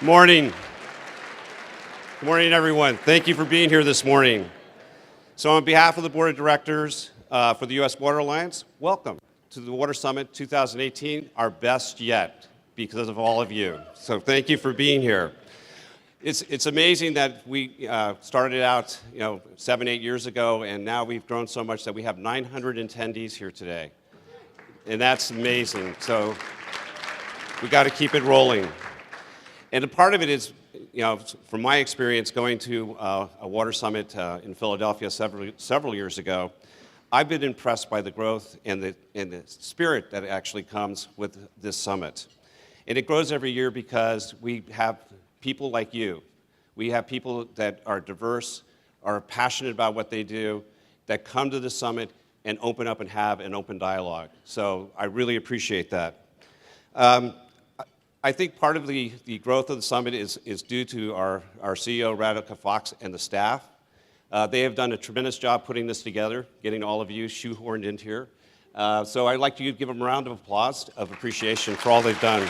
Morning. Good morning, everyone. Thank you for being here this morning. So on behalf of the Board of Directors for the U.S. Water Alliance, welcome to the Water Summit 2018, our best yet because of all of you. So thank you for being here. It's amazing that we started out 7-8 years ago, and now we've grown so much that we have 900 attendees here today. And that's amazing. So we got to keep it rolling. And a part of it is, from my experience going to a water summit in Philadelphia several years ago, I've been impressed by the growth and the spirit that actually comes with this summit. And it grows every year because we have people like you. We have people that are diverse, are passionate about what they do, that come to the summit and open up and have an open dialogue. So I really appreciate that. I think part of the growth of the summit is due to our CEO, Radhika Fox, and the staff. They have done a tremendous job putting this together, getting all of you shoehorned into here. So I'd like to give them a round of applause of appreciation for all they've done.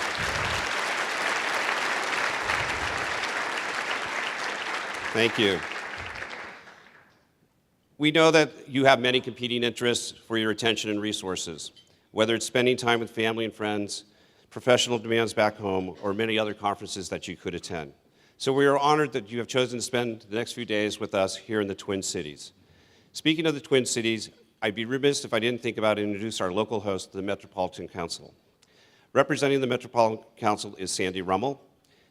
Thank you. We know that you have many competing interests for your attention and resources, whether it's spending time with family and friends, professional demands back home, or many other conferences that you could attend. So we are honored that you have chosen to spend the next few days with us here in the Twin Cities. Speaking of the Twin Cities, I'd be remiss if I didn't think about and introduce our local host, the Metropolitan Council. Representing the Metropolitan Council is Sandy Rummel.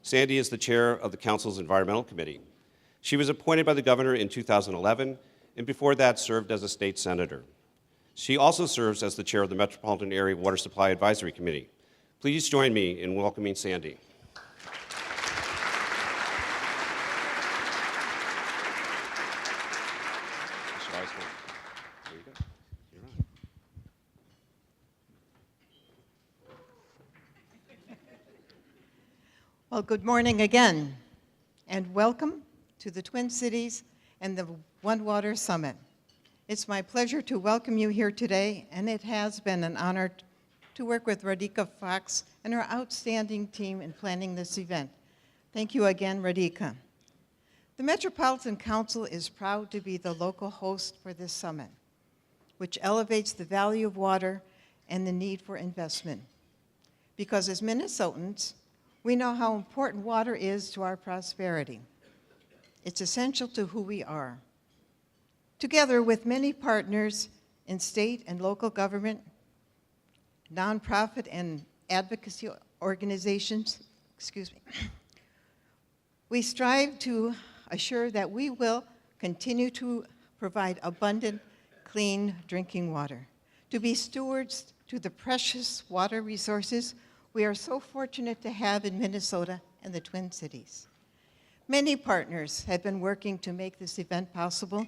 Sandy is the chair of the Council's Environmental Committee. She was appointed by the governor in 2011, and before that served as a state senator. She also serves as the chair of the Metropolitan Area Water Supply Advisory Committee. Please join me in welcoming Sandy. Well, good morning again, and welcome to the Twin Cities and the One Water Summit. It's my pleasure to welcome you here today, and it has been an honor to work with Radhika Fox and her outstanding team in planning this event. Thank you again, Radhika. The Metropolitan Council is proud to be the local host for this summit, which elevates the value of water and the need for investment. Because as Minnesotans, we know how important water is to our prosperity. It's essential to who we are. Together with many partners in state and local government, nonprofit and advocacy organizations, we strive to assure that we will continue to provide abundant, clean drinking water, to be stewards to the precious water resources we are so fortunate to have in Minnesota and the Twin Cities. Many partners have been working to make this event possible.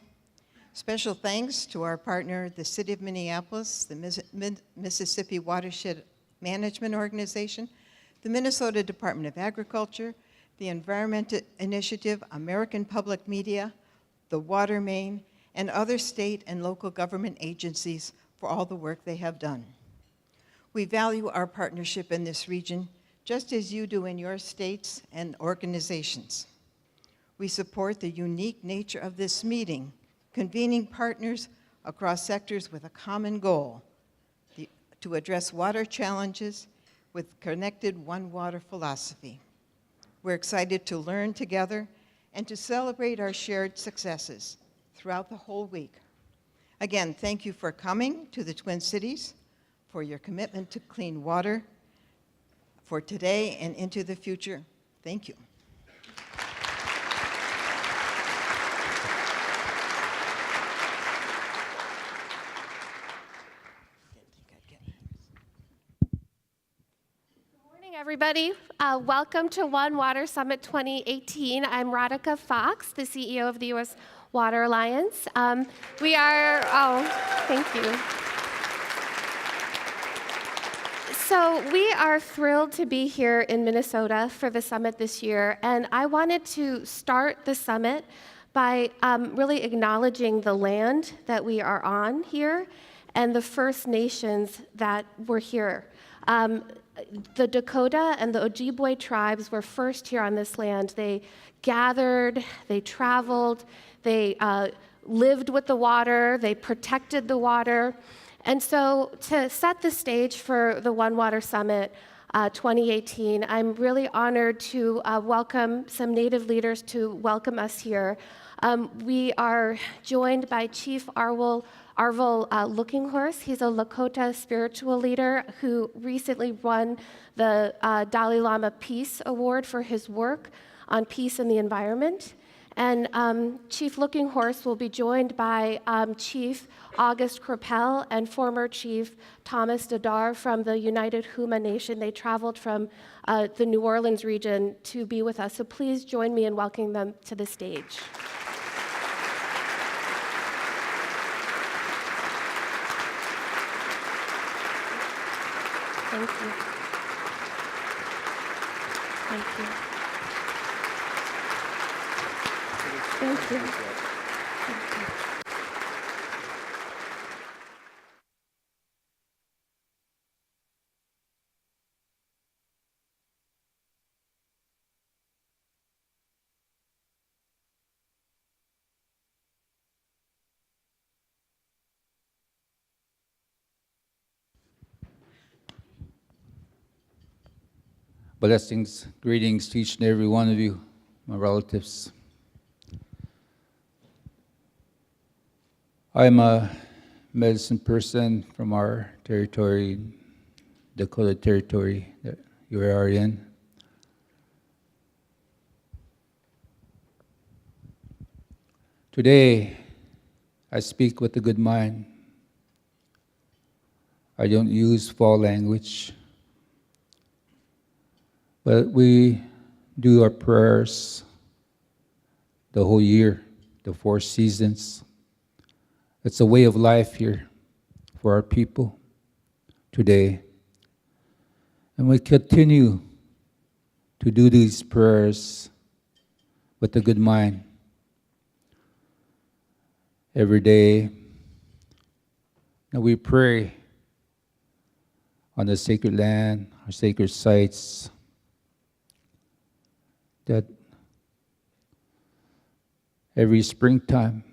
Special thanks to our partner, the City of Minneapolis, the Mississippi Watershed Management Organization, the Minnesota Department of Agriculture, the Environment Initiative, American Public Media, the Water Main, and other state and local government agencies for all the work they have done. We value our partnership in this region, just as you do in your states and organizations. We support the unique nature of this meeting, convening partners across sectors with a common goal, to address water challenges with connected One Water philosophy. We're excited to learn together and to celebrate our shared successes throughout the whole week. Again, thank you for coming to the Twin Cities, for your commitment to clean water for today and into the future. Thank you. Everybody, welcome to One Water Summit 2018. I'm Radhika Fox, the CEO of the U.S. Water Alliance. Thank you. So we are thrilled to be here in Minnesota for the summit this year, and I wanted to start the summit by really acknowledging the land that we are on here and the First Nations that were here. the Dakota and the Ojibwe tribes were first here on this land. They gathered, they traveled, they lived with the water, they protected the water. And so to set the stage for the One Water Summit 2018, I'm really honored to welcome some Native leaders to welcome us here. We are joined by Chief Arvil Looking Horse. He's a Lakota spiritual leader who recently won the Dalai Lama Peace Award for his work on peace and the environment. And Chief Looking Horse will be joined by Chief August Crapel and former Chief Thomas Dadar from the United Huma Nation. They traveled from the New Orleans region to be with us. So please join me in welcoming them to the stage. Thank you. Thank you. Thank you. Thank you. Blessings, greetings to each and every one of you, my relatives. I'm a medicine person from our territory, Dakota territory that you are in. Today, I speak with a good mind. I don't use foul language. But we do our prayers the whole year, the 4 seasons. It's a way of life here for our people today. And we continue to do these prayers with a good mind. Every day, and we pray on the sacred land, our sacred sites, that every springtime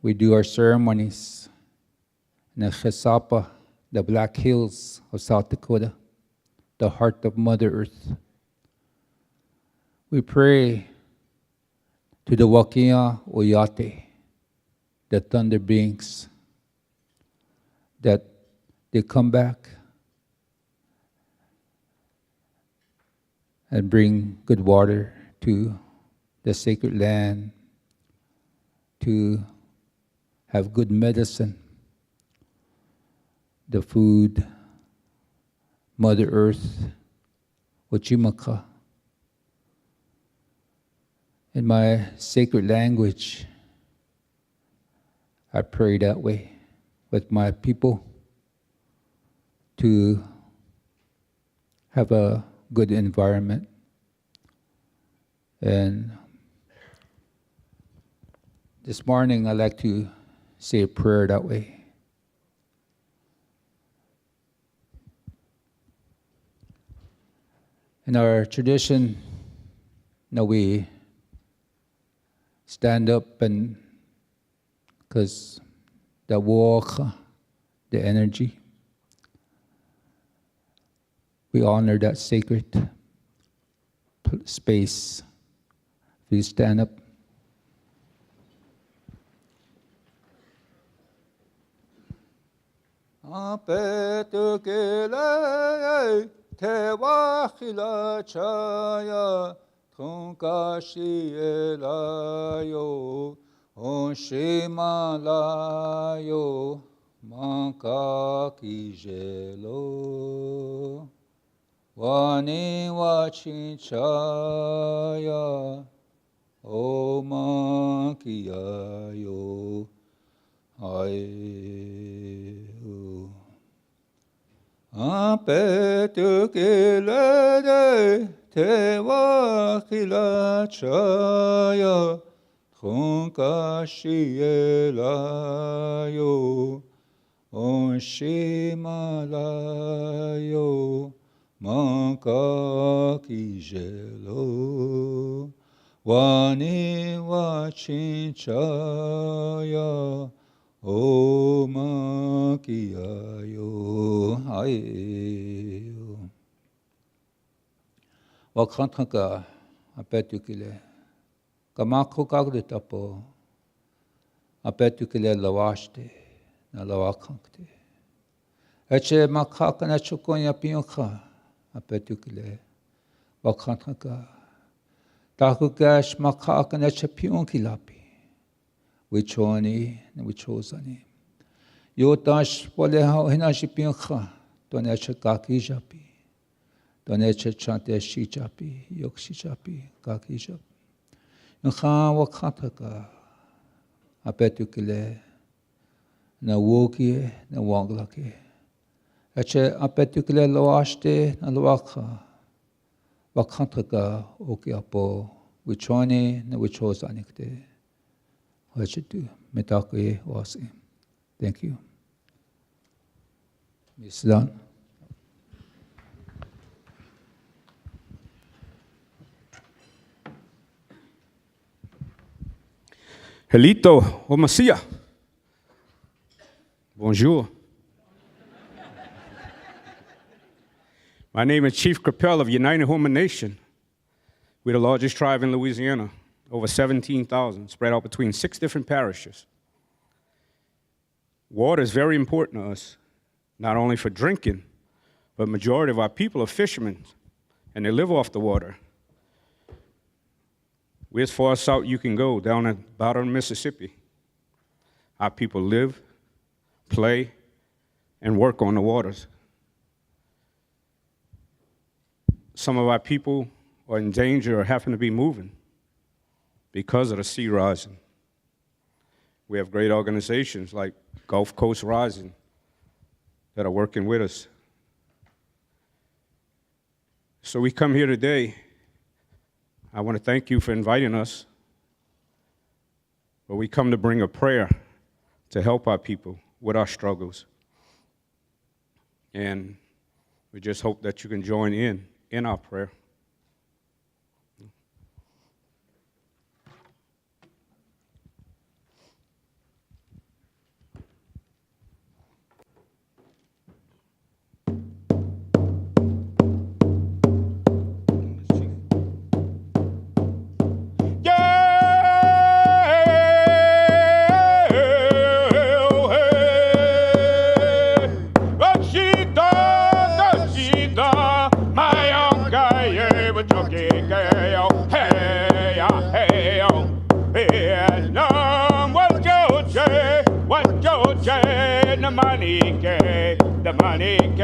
we do our ceremonies in the Chesapa, the Black Hills of South Dakota, the heart of Mother Earth. We pray to the Wakia Oyate, the thunder beings, that they come back and bring good water to the sacred land, to have good medicine, the food, Mother Earth, Ochimaka. In my sacred language, I pray that way with my people to have a good environment. And this morning, I'd like to say a prayer that way. In our tradition, we stand up and because the walk, the energy, we honor that sacred space. Please stand up. Apetukile tewachila chaya tunkashielayo onshimalayo mankakijelo wani wachinchaya o mankiyayo ayo apetukile tewachila chaya tunkashielayo onshimalayo ka ki jelo wani wa chin chaya o ma ki ayo ayo wa khanka apetukile kamako kagde tapo apetukile lawaste na lawakhankte eche makaka na chukonya pionka apetukile wa khanka takukash makaka na chapionki lapi wichoni na wichosani yotash pole hinashi pionka toneche kaki japi toneche chante shi japi yokshi japi kaki japi Nkha wakhataka apetukile na wokie na wanglake eche apetukile loaste na loakha wakhataka okiapo wichoni na wichosanikte hachitu metake wasi. Thank you. Miss Dan. Helito, Omasia. Bonjour. My name is Chief Capel of United Homan Nation. We're the largest tribe in Louisiana, over 17,000, spread out between 6 different parishes. Water is very important to us, not only for drinking, but majority of our people are fishermen, and they live off the water. We're as far south you can go, down at the bottom of Mississippi. Our people live, play, and work on the waters. Some of our people are in danger or happen to be moving because of the sea rising. We have great organizations like Gulf Coast Rising that are working with us. So we come here today. I want to thank you for inviting us. But we come to bring a prayer to help our people with our struggles. And we just hope that you can join in our prayer. The money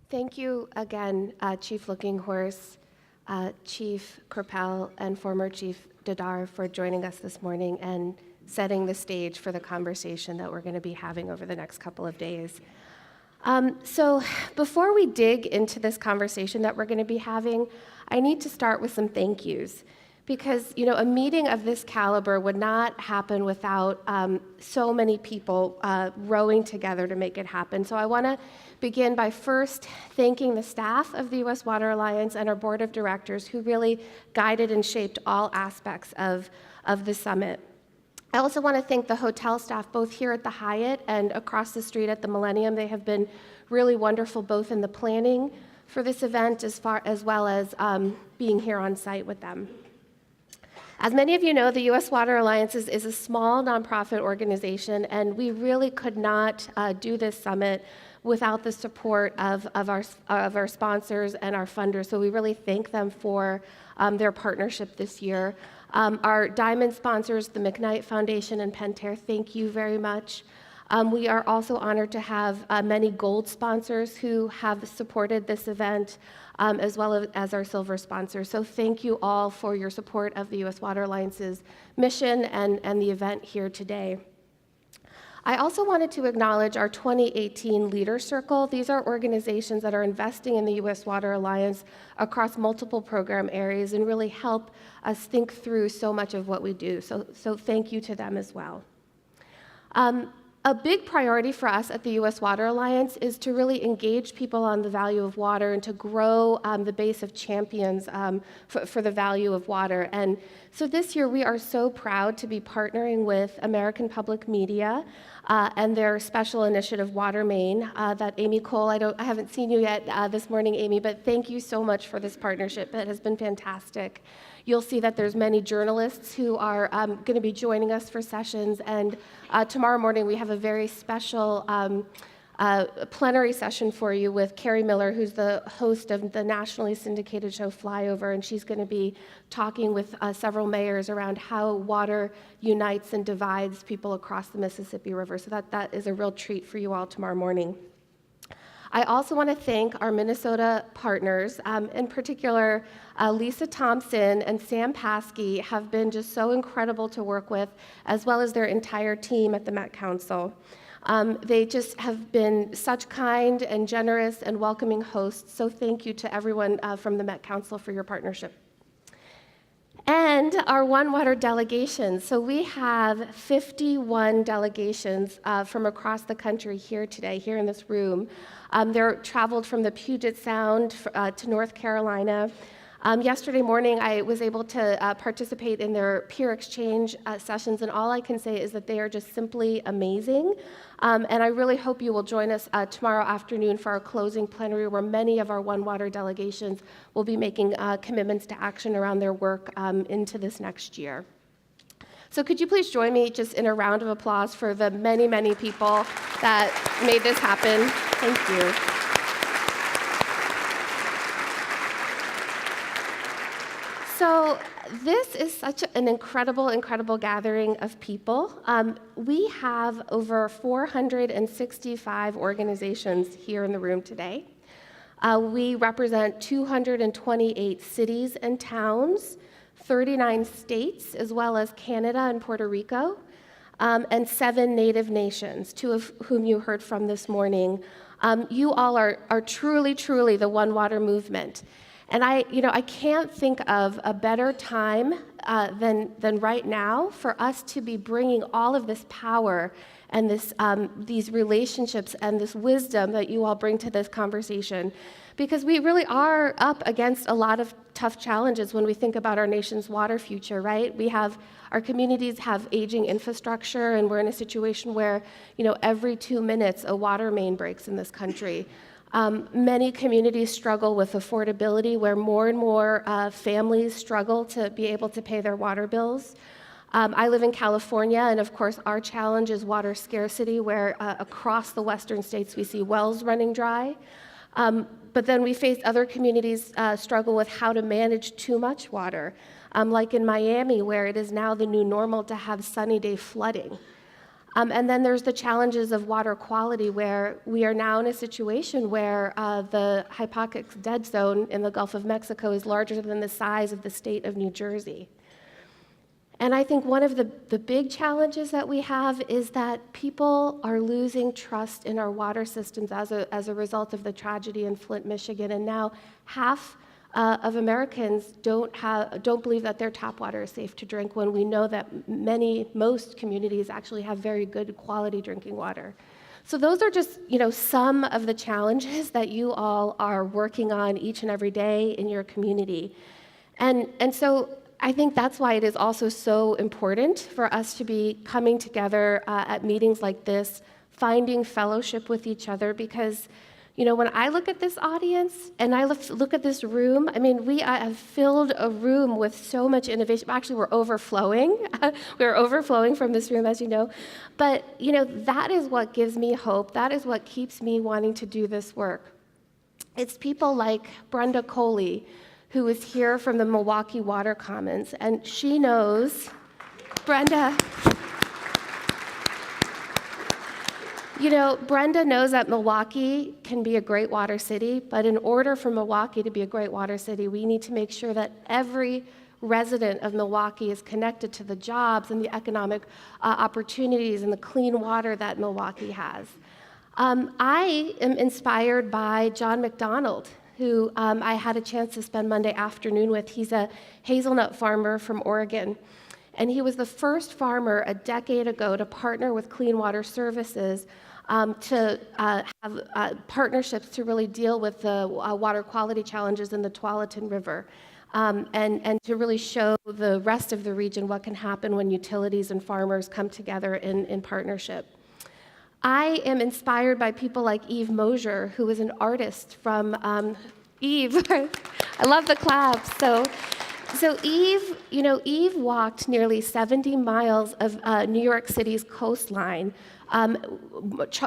Thank you again, Chief Looking Horse, Chief Kerpel, and former Chief Dadar for joining us this morning and setting the stage for the conversation that we're going to be having over the next couple of days. So before we dig into this conversation that we're going to be having, I need to start with some thank yous. Because, a meeting of this caliber would not happen without so many people rowing together to make it happen. So I want to begin by first thanking the staff of the U.S. Water Alliance and our board of directors who really guided and shaped all aspects of the summit. I also want to thank the hotel staff, both here at the Hyatt and across the street at the Millennium. They have been really wonderful, both in the planning for this event as well as being here on site with them. As many of you know, the U.S. Water Alliance is a small nonprofit organization, and we really could not do this summit without the support of our sponsors and our funders. So we really thank them for their partnership this year. Our diamond sponsors, the McKnight Foundation and Pentair, thank you very much. We are also honored to have many gold sponsors who have supported this event, as well as our silver sponsors. So thank you all for your support of the U.S. Water Alliance's mission and the event here today. I also wanted to acknowledge our 2018 Leader Circle. These are organizations that are investing in the U.S. Water Alliance across multiple program areas and really help us think through so much of what we do. So thank you to them as well. A big priority for us at the U.S. Water Alliance is to really engage people on the value of water and to grow the base of champions for the value of water. And so this year we are so proud to be partnering with American Public Media and their special initiative, Water Main, that Amy Cole, I haven't seen you yet this morning, Amy, but thank you so much for this partnership. It has been fantastic. You'll see that there's many journalists who are going to be joining us for sessions, and tomorrow morning we have a very special plenary session for you with Carrie Miller, who's the host of the nationally syndicated show Flyover, and she's going to be talking with several mayors around how water unites and divides people across the Mississippi River. So that is a real treat for you all tomorrow morning. I also want to thank our Minnesota partners, in particular, Lisa Thompson and Sam Paskey have been just so incredible to work with, as well as their entire team at the Met Council. They just have been such kind and generous and welcoming hosts, so thank you to everyone from the Met Council for your partnership. And our One Water delegations. So we have 51 delegations from across the country here today, here in this room. They're traveled from the Puget Sound to North Carolina. Yesterday morning, I was able to participate in their peer exchange sessions, and all I can say is that they are just simply amazing. And I really hope you will join us tomorrow afternoon for our closing plenary, where many of our One Water delegations will be making commitments to action around their work into this next year. So could you please join me just in a round of applause for the many, many people that made this happen? Thank you. So this is such an incredible gathering of people. We have over 465 organizations here in the room today. We represent 228 cities and towns, 39 states, as well as Canada and Puerto Rico, and 7 Native nations, 2 of whom you heard from this morning. You all are truly the One Water movement. And I can't think of a better time than right now for us to be bringing all of this power and these relationships and this wisdom that you all bring to this conversation, because we really are up against a lot of tough challenges when we think about our nation's water future, right? Our communities have aging infrastructure, and we're in a situation where, every 2 minutes a water main breaks in this country. Many communities struggle with affordability, where more and more families struggle to be able to pay their water bills. I live in California, and of course our challenge is water scarcity, where across the western states we see wells running dry. But then we face other communities struggle with how to manage too much water, like in Miami, where it is now the new normal to have sunny day flooding. And then there's the challenges of water quality, where we are now in a situation where the hypoxic dead zone in the Gulf of Mexico is larger than the size of the state of New Jersey. And I think one of the big challenges that we have is that people are losing trust in our water systems as a result of the tragedy in Flint, Michigan. And now half of Americans don't believe that their tap water is safe to drink, when we know that most communities actually have very good quality drinking water. So those are just, some of the challenges that you all are working on each and every day in your community. And so I think that's why it is also so important for us to be coming together at meetings like this, finding fellowship with each other, because when I look at this audience and I look at this room, I mean, we have filled a room with so much innovation. Actually, we're overflowing. We're overflowing from this room, as you know. But, that is what gives me hope. That is what keeps me wanting to do this work. It's people like Brenda Coley, who is here from the Milwaukee Water Commons, and she knows, Brenda knows that Milwaukee can be a great water city, but in order for Milwaukee to be a great water city, we need to make sure that every resident of Milwaukee is connected to the jobs and the economic opportunities and the clean water that Milwaukee has. I am inspired by John McDonald, who I had a chance to spend Monday afternoon with. He's a hazelnut farmer from Oregon, and he was the first farmer a decade ago to partner with Clean Water Services to have partnerships to really deal with the water quality challenges in the Tualatin River, and to really show the rest of the region what can happen when utilities and farmers come together in partnership. I am inspired by people like Eve Mosier, who is an artist from Eve. I love the claps. So Eve, Eve walked nearly 70 miles of New York City's coastline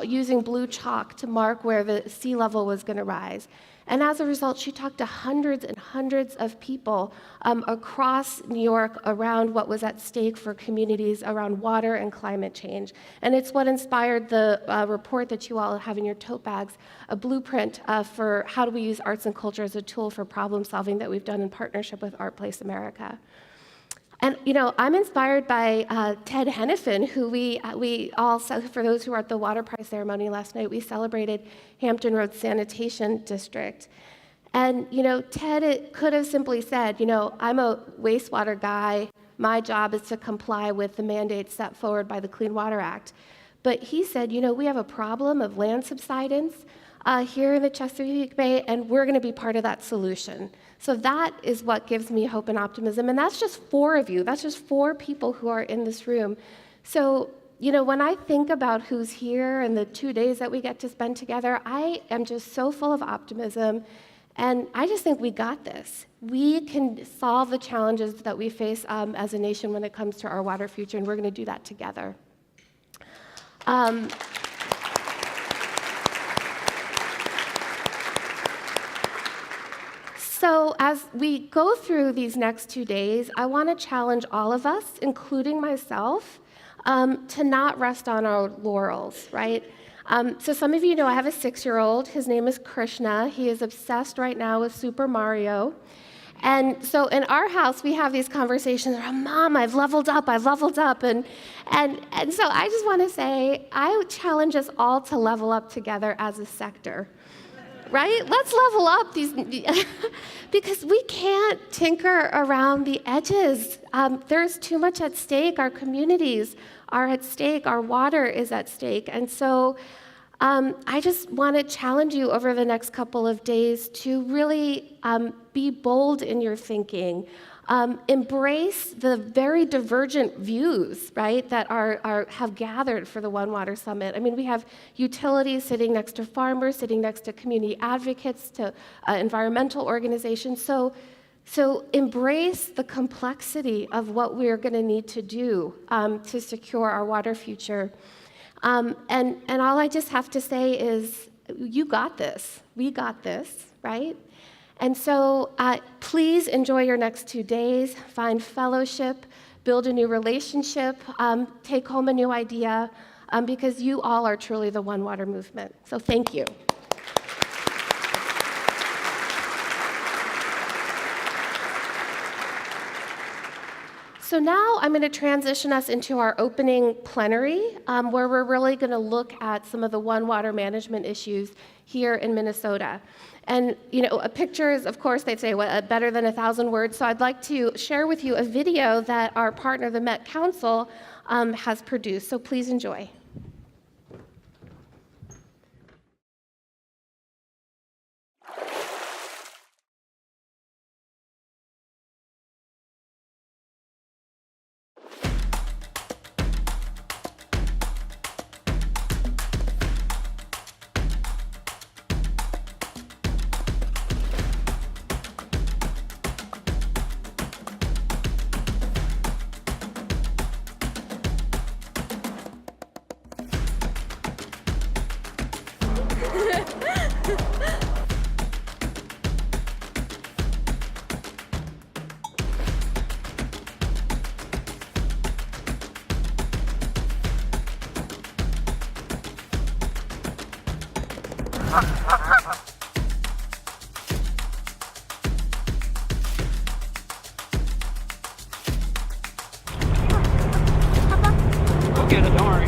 using blue chalk to mark where the sea level was going to rise. And as a result, she talked to hundreds and hundreds of people across New York around what was at stake for communities around water and climate change. And it's what inspired the report that you all have in your tote bags, a blueprint for how do we use arts and culture as a tool for problem solving that we've done in partnership with Art Place America. And, I'm inspired by Ted Hennepin, who we all, for those who were at the water prize ceremony last night, we celebrated Hampton Roads Sanitation District. And, Ted could have simply said, I'm a wastewater guy. My job is to comply with the mandates set forward by the Clean Water Act. But he said, we have a problem of land subsidence here in the Chesapeake Bay, and we're going to be part of that solution. So that is what gives me hope and optimism. And that's just 4 of you. That's just 4 people who are in this room. So, when I think about who's here and the 2 days that we get to spend together, I am just so full of optimism. And I just think we got this. We can solve the challenges that we face as a nation when it comes to our water future, and we're going to do that together. So as we go through these next 2 days, I want to challenge all of us, including myself, to not rest on our laurels, right? So some of you know I have a 6-year-old. His name is Krishna. He is obsessed right now with Super Mario. And so in our house, we have these conversations around, Mom, I've leveled up. And so I just want to say, I challenge us all to level up together as a sector. Right? Let's level up these, because we can't tinker around the edges. There's too much at stake. Our communities are at stake. Our water is at stake. And so I just want to challenge you over the next couple of days to really be bold in your thinking. Embrace the very divergent views, right, that have gathered for the One Water Summit. I mean, we have utilities sitting next to farmers, sitting next to community advocates, to environmental organizations. So embrace the complexity of what we're going to need to do to secure our water future. And all I just have to say is, you got this. We got this, right? And so please enjoy your next 2 days, find fellowship, build a new relationship, take home a new idea, because you all are truly the One Water movement. So thank you. So now I'm going to transition us into our opening plenary, where we're really going to look at some of the One Water management issues here in Minnesota. And, you know, a picture is, of course, they'd say, better than 1,000 words. So I'd like to share with you a video that our partner, the Met Council, has produced. So please enjoy. Get it, don't worry.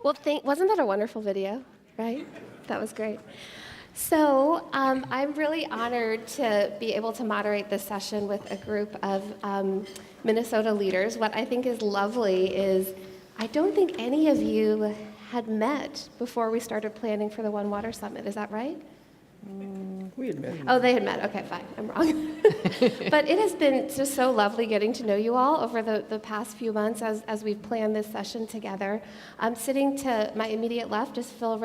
Well, wasn't that a wonderful video, right? That was great. So I'm really honored to be able to moderate this session with a group of Minnesota leaders. What I think is lovely is I don't think any of you had met before we started planning for the One Water Summit. Is that right? We had met. Oh, they had met. Okay, fine. I'm wrong. But it has been just so lovely getting to know you all over the past few months as we've planned this session together. Sitting to my immediate left is Phil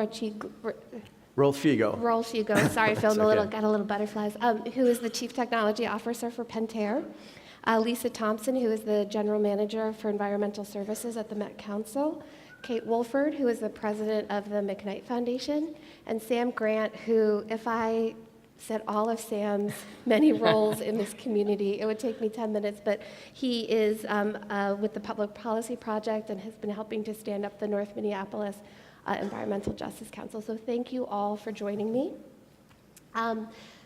Rolf-Figo. Sorry, Phil, okay. got a little butterflies. Who is the Chief Technology Officer for Pentair. Lisa Thompson, who is the General Manager for Environmental Services at the Met Council. Kate Wolford, who is the President of the McKnight Foundation. And Sam Grant, who, if I said all of Sam's many roles in this community, it would take me 10 minutes, but he is with the Public Policy Project and has been helping to stand up the North Minneapolis Environmental Justice Council. So thank you all for joining me.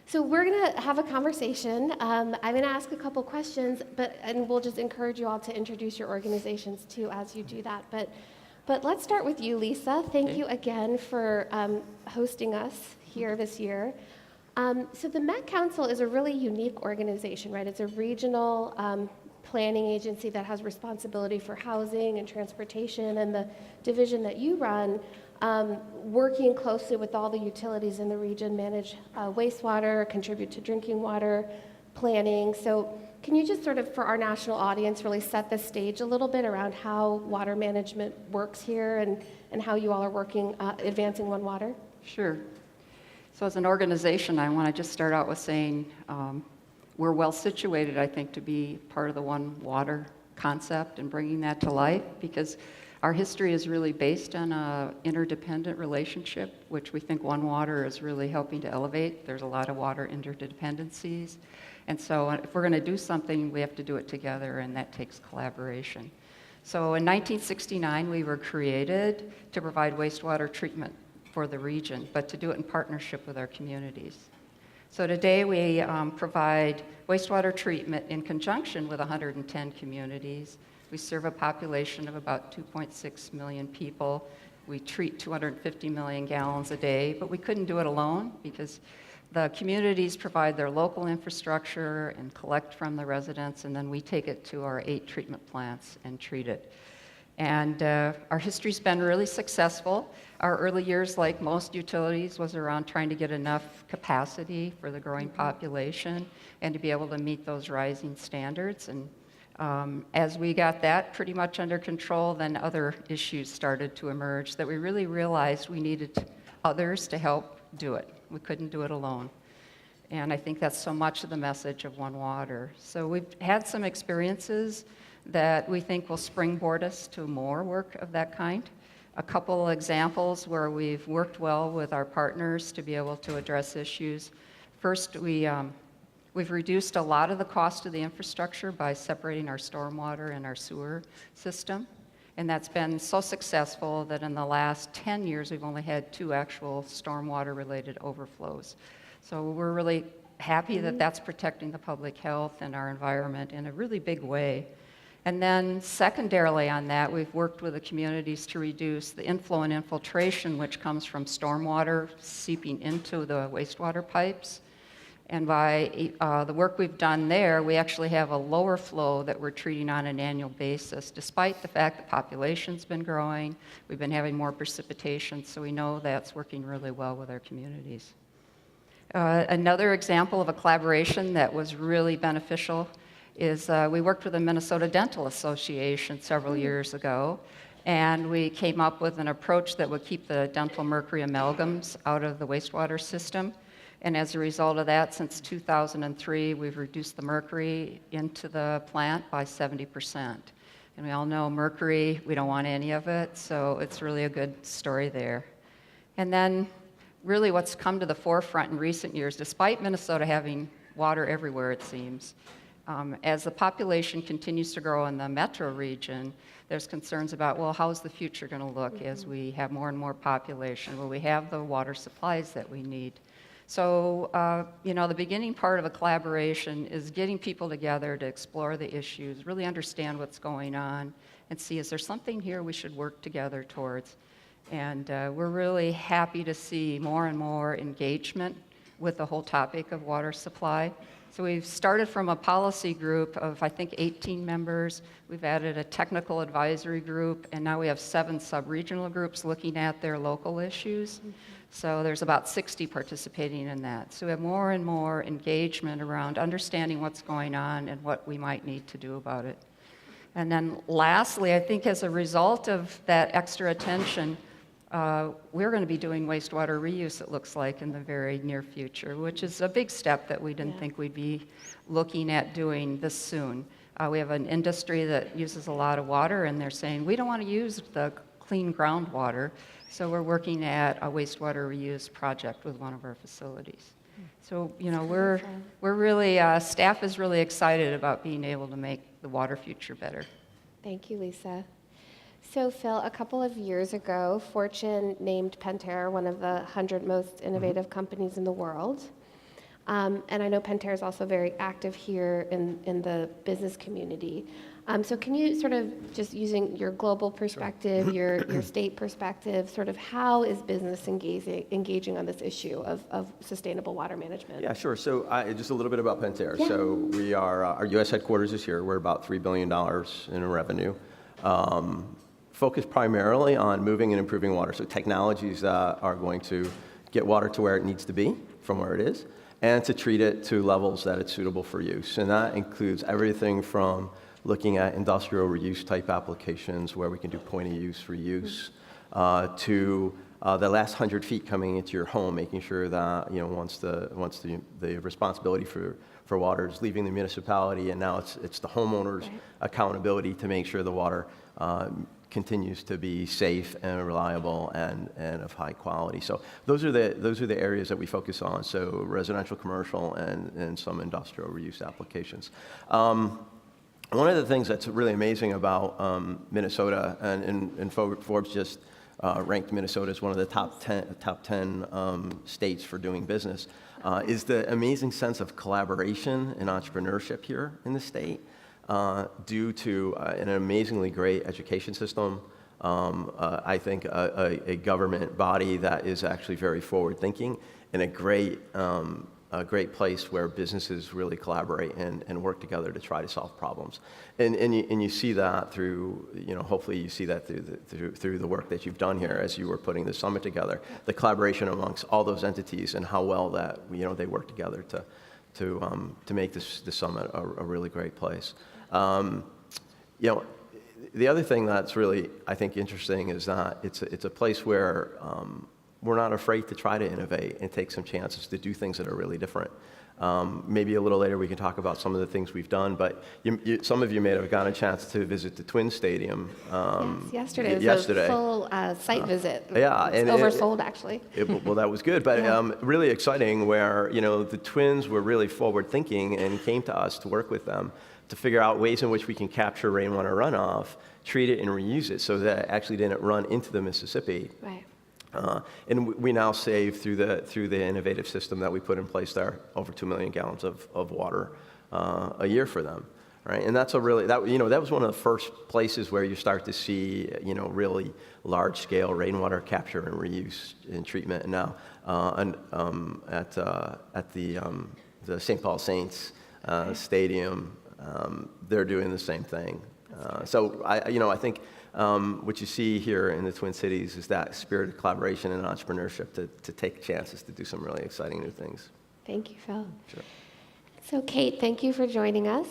So we're going to have a conversation. I'm going to ask a couple questions, and we'll just encourage you all to introduce your organizations too as you do that. But let's start with you, Lisa. Thank you again for hosting us here this year. So the Met Council is a really unique organization, right? It's a regional planning agency that has responsibility for housing and transportation, and the division that you run, working closely with all the utilities in the region, manage wastewater, contribute to drinking water, planning. So can you just sort of, for our national audience, really set the stage a little bit around how water management works here and how you all are working, advancing One Water? Sure. So as an organization, I want to just start out with saying we're well situated, I think, to be part of the One Water concept and bringing that to life, because our history is really based on an interdependent relationship, which we think One Water is really helping to elevate. There's a lot of water interdependencies. And so if we're going to do something, we have to do it together, and that takes collaboration. So in 1969, we were created to provide wastewater treatment for the region, but to do it in partnership with our communities. So today we provide wastewater treatment in conjunction with 110 communities. We serve a population of about 2.6 million people. We treat 250 million gallons a day, but we couldn't do it alone because the communities provide their local infrastructure and collect from the residents, and then we take it to our 8 treatment plants and treat it. And our history's been really successful. Our early years, like most utilities, was around trying to get enough capacity for the growing population and to be able to meet those rising standards. And as we got that pretty much under control, then other issues started to emerge that we really realized we needed others to help do it. We couldn't do it alone. And I think that's so much of the message of One Water. So we've had some experiences that we think will springboard us to more work of that kind. A couple examples where we've worked well with our partners to be able to address issues. First, we've reduced a lot of the cost of the infrastructure by separating our stormwater and our sewer system. And that's been so successful that in the last 10 years, we've only had 2 actual stormwater-related overflows. So we're really happy that that's protecting the public health and our environment in a really big way. And then secondarily on that, we've worked with the communities to reduce the inflow and infiltration, which comes from stormwater seeping into the wastewater pipes. And by the work we've done there, we actually have a lower flow that we're treating on an annual basis, despite the fact the population's been growing, we've been having more precipitation, so we know that's working really well with our communities. Another example of a collaboration that was really beneficial is we worked with the Minnesota Dental Association several years ago, and we came up with an approach that would keep the dental mercury amalgams out of the wastewater system. And as a result of that, since 2003, we've reduced the mercury into the plant by 70%. And we all know mercury, we don't want any of it, so it's really a good story there. And then really what's come to the forefront in recent years, despite Minnesota having water everywhere, it seems, as the population continues to grow in the metro region, there's concerns about, well, how's the future going to look as we have more and more population? Will we have the water supplies that we need? So, the beginning part of a collaboration is getting people together to explore the issues, really understand what's going on, and see, is there something here we should work together towards? And we're really happy to see more and more engagement with the whole topic of water supply. So we've started from a policy group of, I think, 18 members. We've added a technical advisory group, and now we have 7 sub-regional groups looking at their local issues. So there's about 60 participating in that. So we have more and more engagement around understanding what's going on and what we might need to do about it. And then lastly, I think as a result of that extra attention, we're going to be doing wastewater reuse, it looks like, in the very near future, which is a big step that we didn't think we'd be looking at doing this soon. We have an industry that uses a lot of water, and they're saying, we don't want to use the clean groundwater, so we're working at a wastewater reuse project with one of our facilities. So, we're really, staff is really excited about being able to make the water future better. Thank you, Lisa. So, Phil, a couple of years ago, Fortune named Pentair one of the 100 most innovative companies in the world. And I know Pentair is also very active here in the business community. So can you sort of, just using your global perspective, your state perspective, sort of how is business engaging on this issue of sustainable water management? Yeah, sure. So just a little bit about Pentair. Yeah. So we are, our U.S. headquarters is here. We're about $3 billion in revenue. Focused primarily on moving and improving water. So technologies that are going to get water to where it needs to be from where it is, and to treat it to levels that it's suitable for use. And that includes everything from looking at industrial reuse type applications where we can do point of use reuse, to the last 100 feet coming into your home, making sure that once the responsibility for water is leaving the municipality, and now it's the homeowner's accountability to make sure the water continues to be safe and reliable and of high quality. So those are the areas that we focus on. So residential, commercial, and some industrial reuse applications. One of the things that's really amazing about Minnesota, and Forbes just ranked Minnesota as one of the top 10 states for doing business, is the amazing sense of collaboration and entrepreneurship here in the state. due to an amazingly great education system. I think a government body that is actually very forward-thinking, and a great place where businesses really collaborate and work together to try to solve problems. And you see that through, hopefully you see that through the work that you've done here as you were putting the summit together, the collaboration amongst all those entities and how well that, they work together to make this summit a really great place. The other thing that's really, I think, interesting is that it's a place where we're not afraid to try to innovate and take some chances to do things that are really different. Maybe a little later we can talk about some of the things we've done, but some of you may have gotten a chance to visit the Twins Stadium. Yes, yesterday. It was a full site visit. Yeah. It's oversold, actually. Well, that was good, but really exciting where, the Twins were really forward-thinking and came to us to work with them to figure out ways in which we can capture rainwater runoff, treat it and reuse it so that it actually didn't run into the Mississippi. Right. And we now save through the innovative system that we put in place there over 2 million gallons of water a year for them, right? And that's that was one of the first places where you start to see really large scale rainwater capture and reuse and treatment. And now at the St. Paul Saints Stadium, they're doing the same thing. So I think what you see here in the Twin Cities is that spirit of collaboration and entrepreneurship to take chances to do some really exciting new things. Thank you, Phil. Sure. So, Kate, thank you for joining us.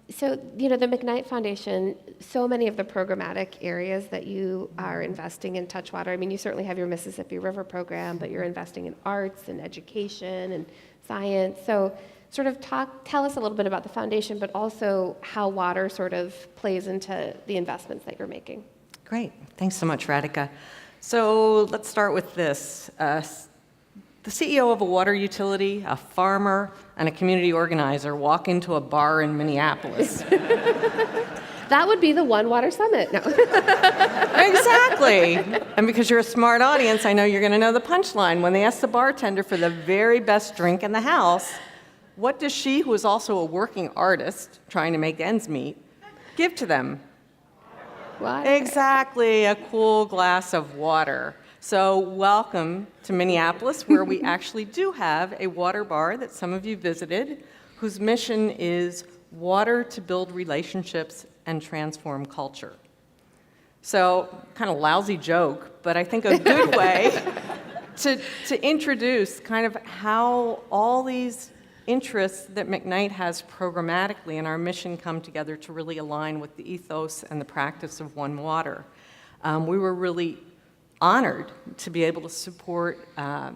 So, the McKnight Foundation, so many of the programmatic areas that you are investing in Touchwater, I mean, you certainly have your Mississippi River program, but you're investing in arts and education and science. So, sort of tell us a little bit about the foundation, but also how water sort of plays into the investments that you're making. Great. Thanks so much, Radhika. So let's start with this. The CEO of a water utility, a farmer, and a community organizer walk into a bar in Minneapolis. That would be the One Water Summit. No. Exactly. And because you're a smart audience, I know you're going to know the punchline. When they ask the bartender for the very best drink in the house, what does she, who is also a working artist trying to make ends meet, give to them? Water. Exactly, a cool glass of water. So welcome to Minneapolis, where we actually do have a water bar that some of you visited, whose mission is water to build relationships and transform culture. So, kind of lousy joke, but I think a good way to introduce kind of how all these interests that McKnight has programmatically in our mission come together to really align with the ethos and the practice of One Water. We were really honored to be able to support a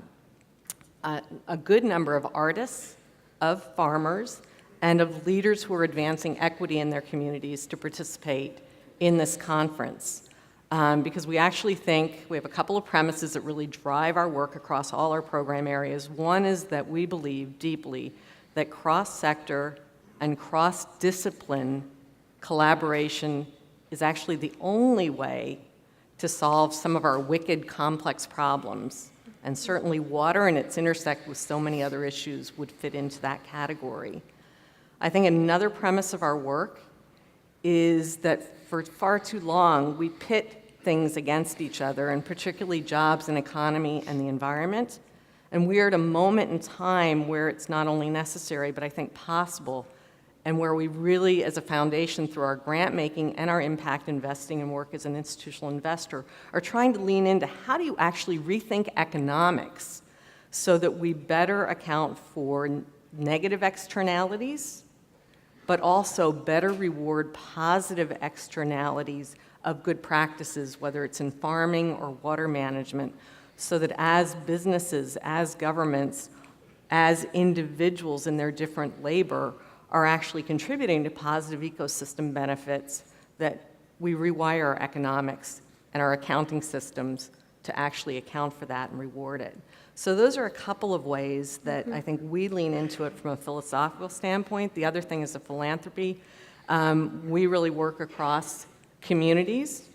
good number of artists, of farmers, and of leaders who are advancing equity in their communities to participate in this conference. Because we actually think we have a couple of premises that really drive our work across all our program areas. One is that we believe deeply that cross-sector and cross-discipline collaboration is actually the only way to solve some of our wicked, complex problems. And certainly water and its intersect with so many other issues would fit into that category. I think another premise of our work is that for far too long, we pit things against each other, and particularly jobs and economy and the environment. And we are at a moment in time where it's not only necessary, but I think possible, and where we really, as a foundation, through our grant making and our impact investing and work as an institutional investor, are trying to lean into how do you actually rethink economics so that we better account for negative externalities, but also better reward positive externalities of good practices, whether it's in farming or water management, so that as businesses, as governments, as individuals in their different labor are actually contributing to positive ecosystem benefits, that we rewire our economics and our accounting systems to actually account for that and reward it. So those are a couple of ways that I think we lean into it from a philosophical standpoint. The other thing is the philanthropy. We really work across communities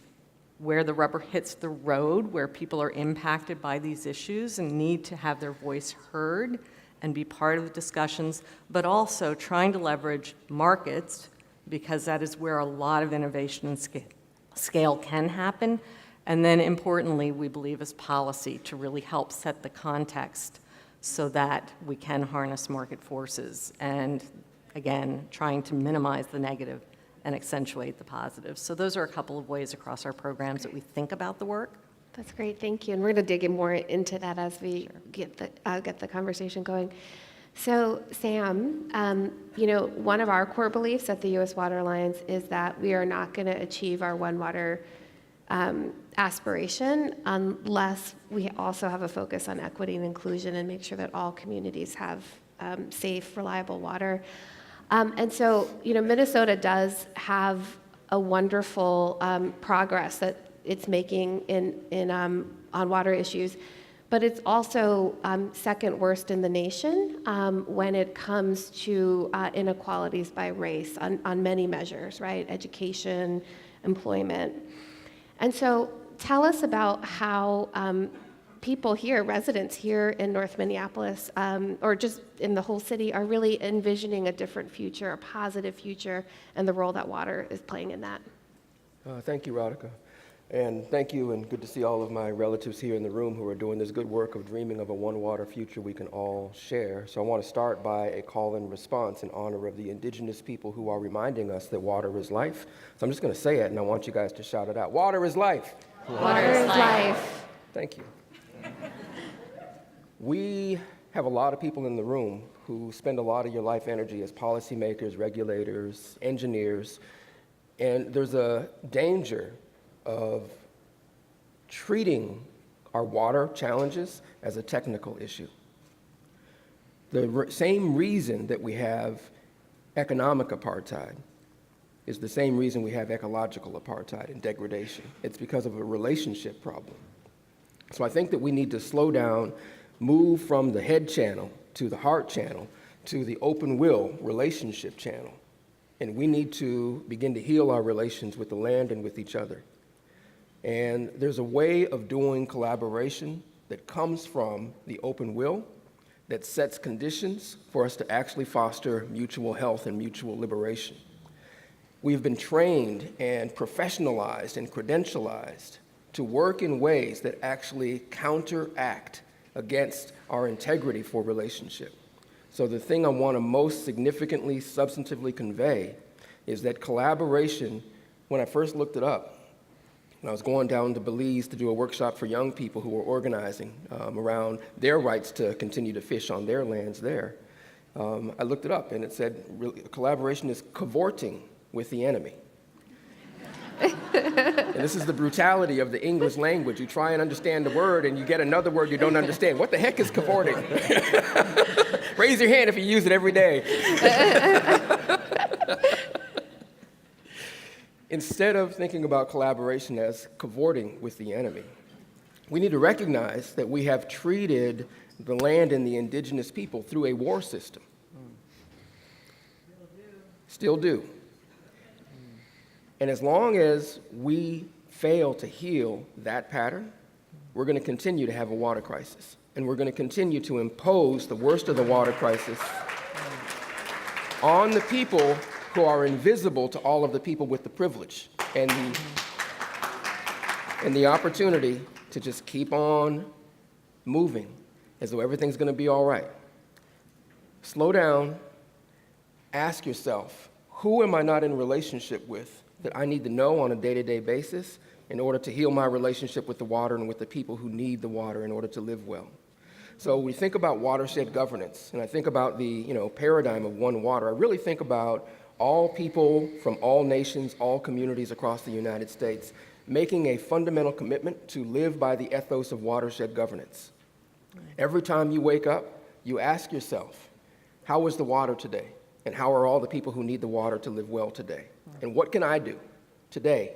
where the rubber hits the road, where people are impacted by these issues and need to have their voice heard and be part of the discussions, but also trying to leverage markets because that is where a lot of innovation and scale can happen. And then importantly, we believe is policy to really help set the context so that we can harness market forces and, again, trying to minimize the negative and accentuate the positive. So those are a couple of ways across our programs that we think about the work. That's great, thank you. And we're going to dig in more into that as we get the conversation going. So, Sam, one of our core beliefs at the U.S. Water Alliance is that we are not going to achieve our One Water aspiration unless we also have a focus on equity and inclusion and make sure that all communities have safe, reliable water. And so, Minnesota does have a wonderful progress that it's making on water issues, but it's also second worst in the nation when it comes to inequalities by race on many measures, right? Education, employment. And so tell us about how people here, residents here in North Minneapolis, or just in the whole city, are really envisioning a different future, a positive future, and the role that water is playing in that. Thank you, Radhika. And thank you, and good to see all of my relatives here in the room who are doing this good work of dreaming of a one water future we can all share. So I want to start by a call and response in honor of the indigenous people who are reminding us that water is life. So I'm just going to say it, and I want you guys to shout it out. Water is life. Water is life. Thank you. We have a lot of people in the room who spend a lot of your life energy as policymakers, regulators, engineers, and there's a danger of treating our water challenges as a technical issue. The same reason that we have economic apartheid is the same reason we have ecological apartheid and degradation. It's because of a relationship problem. So I think that we need to slow down, move from the head channel to the heart channel to the open will relationship channel. And we need to begin to heal our relations with the land and with each other. And there's a way of doing collaboration that comes from the open will that sets conditions for us to actually foster mutual health and mutual liberation. We've been trained and professionalized and credentialized to work in ways that actually counteract against our integrity for relationship. So the thing I want to most significantly, substantively convey is that collaboration, when I first looked it up, when I was going down to Belize to do a workshop for young people who were organizing around their rights to continue to fish on their lands there, I looked it up and it said collaboration is cavorting with the enemy. And this is the brutality of the English language. You try and understand the word and you get another word you don't understand. What the heck is cavorting? Raise your hand if you use it every day. Instead of thinking about collaboration as cavorting with the enemy, we need to recognize that we have treated the land and the indigenous people through a war system. Still do. And as long as we fail to heal that pattern, we're going to continue to have a water crisis. And we're going to continue to impose the worst of the water crisis on the people who are invisible to all of the people with the privilege and the opportunity to just keep on moving as though everything's going to be all right. Slow down. Ask yourself, who am I not in relationship with that I need to know on a day-to-day basis in order to heal my relationship with the water and with the people who need the water in order to live well? So we think about watershed governance, and I think about the paradigm of one water. I really think about all people from all nations, all communities across the United States, making a fundamental commitment to live by the ethos of watershed governance. Every time you wake up, you ask yourself, how is the water today? And how are all the people who need the water to live well today? And what can I do today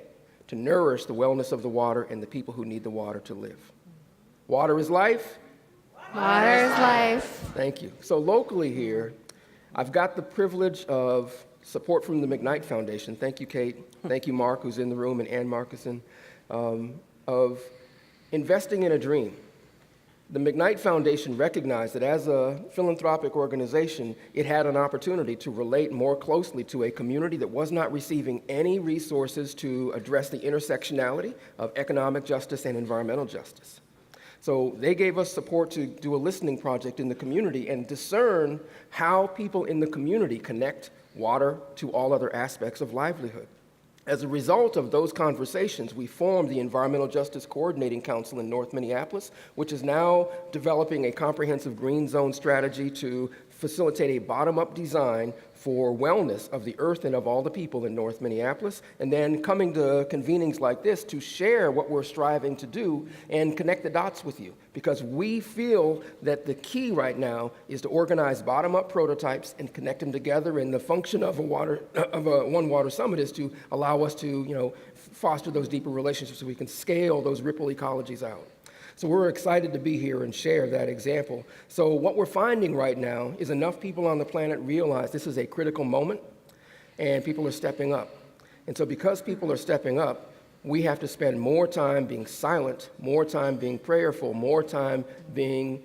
to nourish the wellness of the water and the people who need the water to live? Water is life. Water is life. Thank you. So locally here, I've got the privilege of support from the McKnight Foundation. Thank you, Kate. Thank you, Mark, who's in the room, and Ann Markison, of investing in a dream The McKnight Foundation recognized that as a philanthropic organization, it had an opportunity to relate more closely to a community that was not receiving any resources to address the intersectionality of economic justice and environmental justice. So they gave us support to do a listening project in the community and discern how people in the community connect water to all other aspects of livelihood. As a result of those conversations, we formed the Environmental Justice Coordinating Council in North Minneapolis, which is now developing a comprehensive green zone strategy to facilitate a bottom-up design for wellness of the earth and of all the people in North Minneapolis, and then coming to convenings like this to share what we're striving to do and connect the dots with you. Because we feel that the key right now is to organize bottom-up prototypes and connect them together, and the function of a One Water Summit is to allow us to, foster those deeper relationships so we can scale those ripple ecologies out. So we're excited to be here and share that example. So what we're finding right now is enough people on the planet realize this is a critical moment, and people are stepping up. And so because people are stepping up, we have to spend more time being silent, more time being prayerful, more time being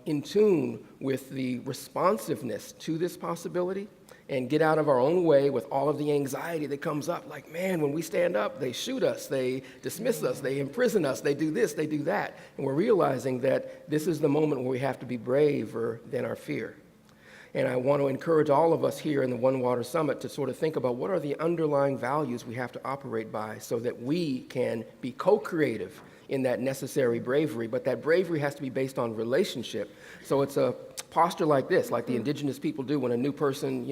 in tune with the responsiveness to this possibility, and get out of our own way with all of the anxiety that comes up. Like, man, when we stand up, they shoot us, they dismiss us, they imprison us, they do this, they do that. And we're realizing that this is the moment where we have to be braver than our fear. And I want to encourage all of us here in the One Water Summit to sort of think about what are the underlying values we have to operate by so that we can be co-creative in that necessary bravery, but that bravery has to be based on relationship. So it's a posture like this, like the indigenous people do when a new person,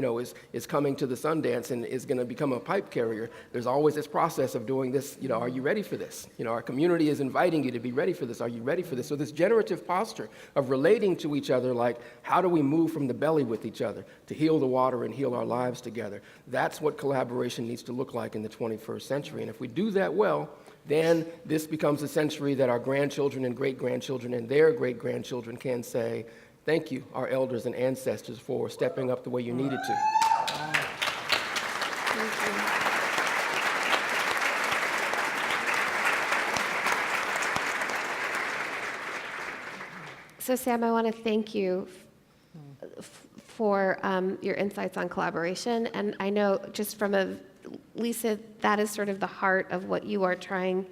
is coming to the Sundance and is going to become a pipe carrier. There's always this process of doing this, are you ready for this? Our community is inviting you to be ready for this. Are you ready for this? So this generative posture of relating to each other, like how do we move from the belly with each other to heal the water and heal our lives together? That's what collaboration needs to look like in the 21st century. And if we do that well, then this becomes a century that our grandchildren and great-grandchildren and their great-grandchildren can say, thank you, our elders and ancestors, for stepping up the way you needed to. So Sam, I want to thank you for your insights on collaboration. And I know just from Lisa, that is sort of the heart of what you are trying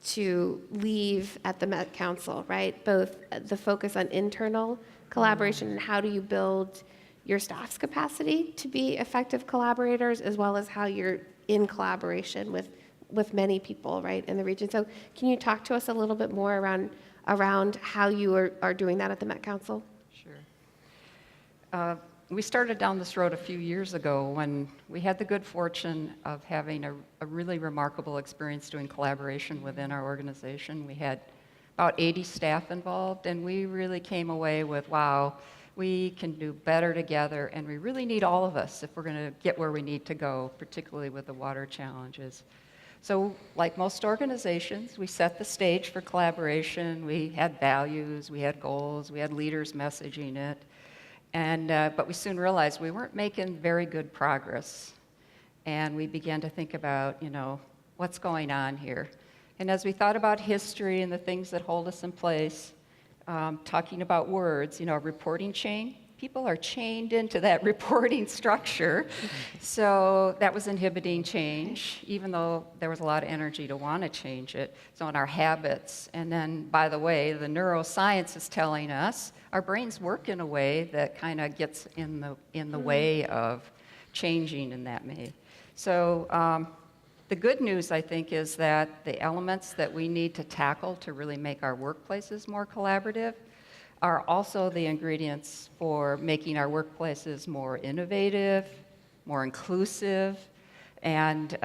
to leave at the Met Council, right? Both the focus on internal collaboration and how do you build your staff's capacity to be effective collaborators, as well as how you're in collaboration with many people, right, in the region. So can you talk to us a little bit more around how you are doing that at the Met Council? Sure. We started down this road a few years ago when we had the good fortune of having a really remarkable experience doing collaboration within our organization. We had about 80 staff involved, and we really came away with, wow, we can do better together, and we really need all of us if we're going to get where we need to go, particularly with the water challenges. So like most organizations, we set the stage for collaboration. We had values, we had goals, we had leaders messaging it. But we soon realized we weren't making very good progress. And we began to think about, what's going on here? And as we thought about history and the things that hold us in place, talking about words, a reporting chain, people are chained into that reporting structure. So that was inhibiting change, even though there was a lot of energy to want to change it. So in our habits. And then, by the way, the neuroscience is telling us our brains work in a way that kind of gets in the way of changing in that way. So the good news, I think, is that the elements that we need to tackle to really make our workplaces more collaborative are also the ingredients for making our workplaces more innovative, more inclusive, and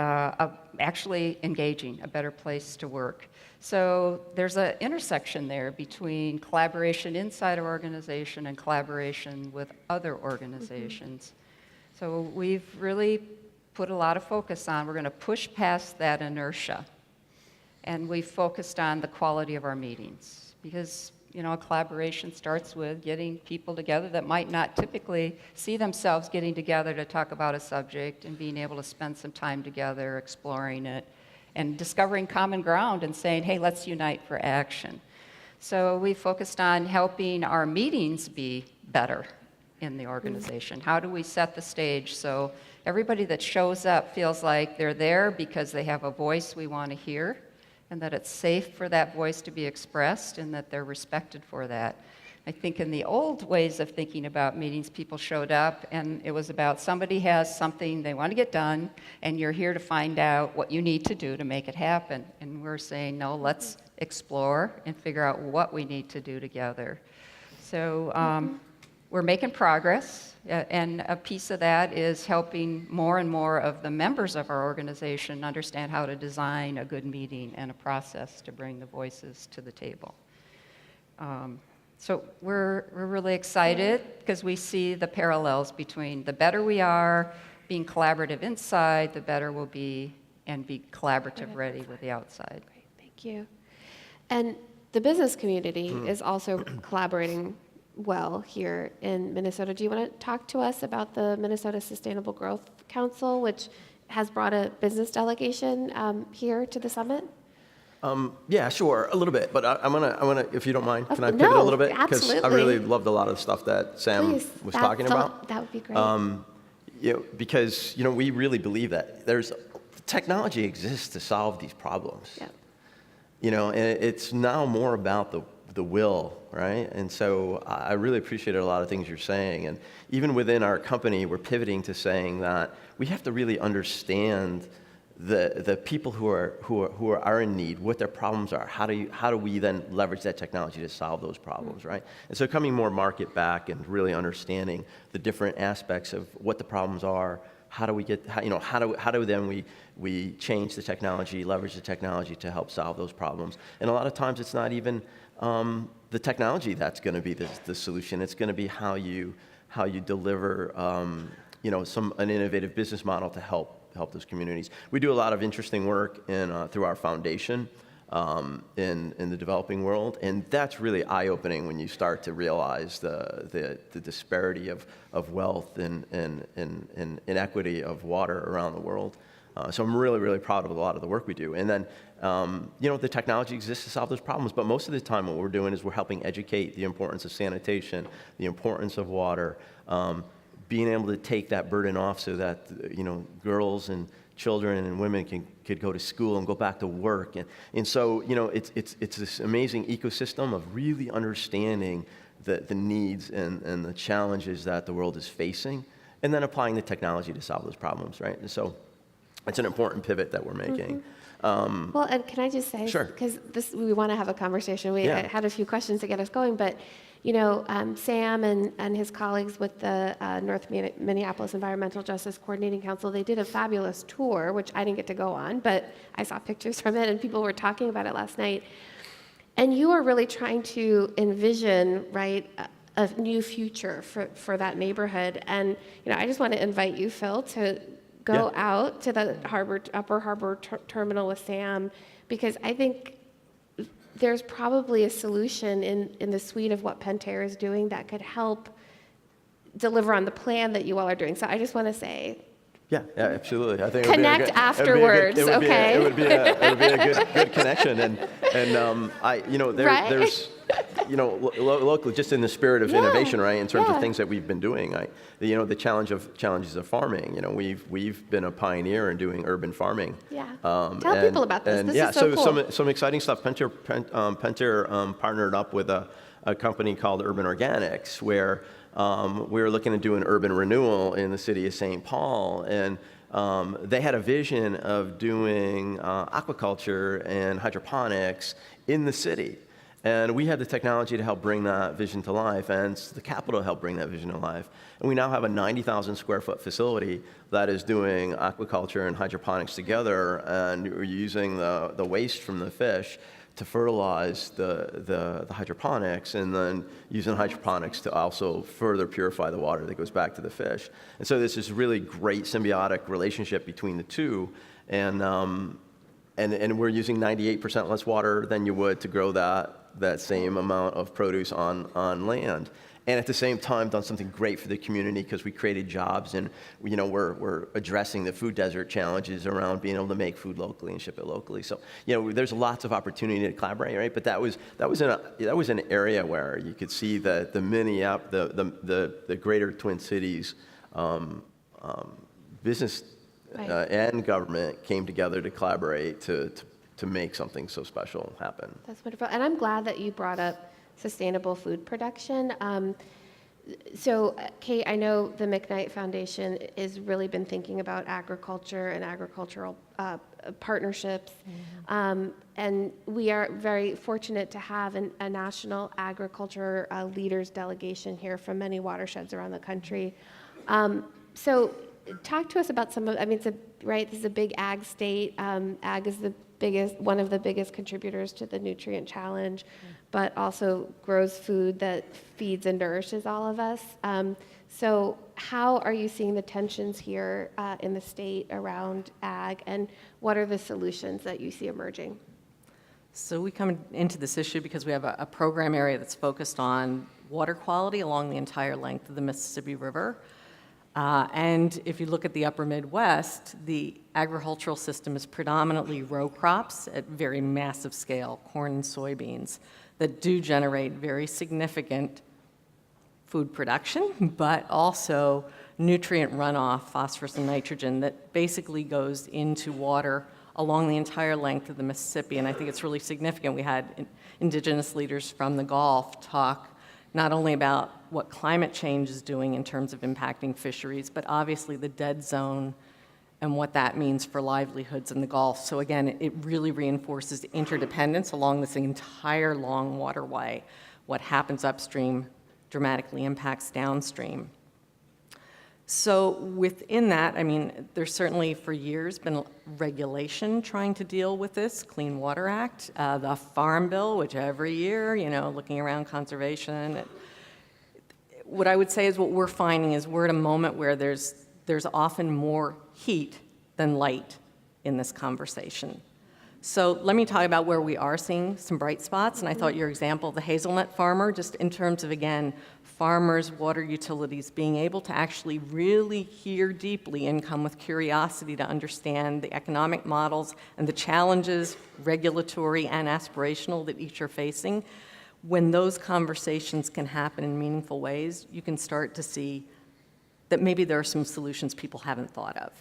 actually engaging, a better place to work. So there's an intersection there between collaboration inside our organization and collaboration with other organizations. So we've really put a lot of focus on, we're going to push past that inertia. And we've focused on the quality of our meetings. Because, collaboration starts with getting people together that might not typically see themselves getting together to talk about a subject and being able to spend some time together exploring it and discovering common ground and saying, hey, let's unite for action. So we focused on helping our meetings be better in the organization. How do we set the stage so everybody that shows up feels like they're there because they have a voice we want to hear, and that it's safe for that voice to be expressed, and that they're respected for that. I think in the old ways of thinking about meetings, people showed up and it was about somebody has something they want to get done, and you're here to find out what you need to do to make it happen. And we're saying, no, let's explore and figure out what we need to do together. So we're making progress, and a piece of that is helping more and more of the members of our organization understand how to design a good meeting and a process to bring the voices to the table. So we're really excited because we see the parallels between the better we are being collaborative inside, the better we'll be and be collaborative ready with the outside. Great, thank you. And the business community is also collaborating well here in Minnesota. Do you want to talk to us about the Minnesota Sustainable Growth Council, which has brought a business delegation here to the summit? Yeah, sure, a little bit, but I wanna, if you don't mind, can I No, pivot a little bit? Because I absolutely. really loved a lot of the stuff that Sam Please, was talking about. That would be great. Because we really believe that technology exists to solve these problems. Yeah. And it's now more about the will, right? And so I really appreciated a lot of things you're saying. And even within our company, we're pivoting to saying that we have to really understand the people who are in need, what their problems are. How do we then leverage that technology to solve those problems, right? And so coming more market back and really understanding the different aspects of what the problems are. How do we get? How do then we change the technology, leverage the technology to help solve those problems? And a lot of times it's not even the technology that's going to be the solution. It's going to be how you deliver an innovative business model to help those communities. We do a lot of interesting work through our foundation in the developing world, and that's really eye-opening when you start to realize the disparity of wealth and inequity of water around the world. So I'm really, really proud of a lot of the work we do. And then, the technology exists to solve those problems, but most of the time what we're doing is we're helping educate the importance of sanitation, the importance of water, being able to take that burden off so that, girls and children and women could go to school and go back to work. And so, it's this amazing ecosystem of really understanding the needs and the challenges that the world is facing, and then applying the technology to solve those problems, right? And so it's an important pivot that we're making. Well, and can I just say, Sure. because we want to have a conversation. We Yeah. had a few questions to get us going, but Sam and his colleagues with the North Minneapolis Environmental Justice Coordinating Council, they did a fabulous tour, which I didn't get to go on, but I saw pictures from it, and people were talking about it last night. And you are really trying to envision, right, a new future for that neighborhood. And I just want to invite you, Phil, to go out to the Upper Harbor Terminal with Sam, because I think there's probably a solution in the suite of what Pentair is doing that could help deliver on the plan that you all are doing. So I just want to say, Yeah, absolutely. I think Connect afterwards, okay? It would be a good connection, and Right? there's locally, just in the spirit of innovation, right? In terms Yeah. of things that we've been doing, the challenges of farming. We've been a pioneer in doing urban farming. Yeah. Tell people about this. This is so cool. some exciting stuff. Pentair partnered up with a company called Urban Organics, where we were looking to do an urban renewal in the city of St. Paul, and they had a vision of doing aquaculture and hydroponics in the city. And we had the technology to help bring that vision to life, and the capital helped bring that vision to life. And we now have a 90,000 square foot facility that is doing aquaculture and hydroponics together, and we're using the waste from the fish to fertilize the hydroponics, and then using hydroponics to also further purify the water that goes back to the fish. And so there's this really great symbiotic relationship between the two, and we're using 98% less water than you would to grow that same amount of produce on land. and at the same time done something great for the community because we created jobs, and we're addressing the food desert challenges around being able to make food locally and ship it locally. So there's lots of opportunity to collaborate, right? But that was an area where you could see the greater Twin Cities business and government came together to collaborate to make something so special happen. That's wonderful. And I'm glad that you brought up sustainable food production. So, Kate, I know the McKnight Foundation has really been thinking about agriculture and agricultural partnerships. And we are very fortunate to have a national agriculture leaders delegation here from many watersheds around the country. So talk to us about some of, this is a big ag state. Ag is one of the biggest contributors to the nutrient challenge, but also grows food that feeds and nourishes all of us. So how are you seeing the tensions here in the state around ag, and what are the solutions that you see emerging? So we come into this issue because we have a program area that's focused on water quality along the entire length of the Mississippi River. And if you look at the upper Midwest, the agricultural system is predominantly row crops at very massive scale, corn and soybeans, that do generate very significant food production, but also nutrient runoff, phosphorus and nitrogen, that basically goes into water along the entire length of the Mississippi. And I think it's really significant. We had indigenous leaders from the Gulf talk not only about what climate change is doing in terms of impacting fisheries, but obviously the dead zone and what that means for livelihoods in the Gulf. So again, it really reinforces interdependence along this entire long waterway. What happens upstream dramatically impacts downstream. So within that, there's certainly for years been regulation trying to deal with this, Clean Water Act, the Farm Bill, which every year, looking around conservation. What I would say is what we're finding is we're at a moment where there's often more heat than light in this conversation. So let me talk about where we are seeing some bright spots, and I thought your example of the hazelnut farmer, just in terms of, again, farmers, water utilities, being able to actually really hear deeply and come with curiosity to understand the economic models and the challenges, regulatory and aspirational, that each are facing. When those conversations can happen in meaningful ways, you can start to see that maybe there are some solutions people haven't thought of.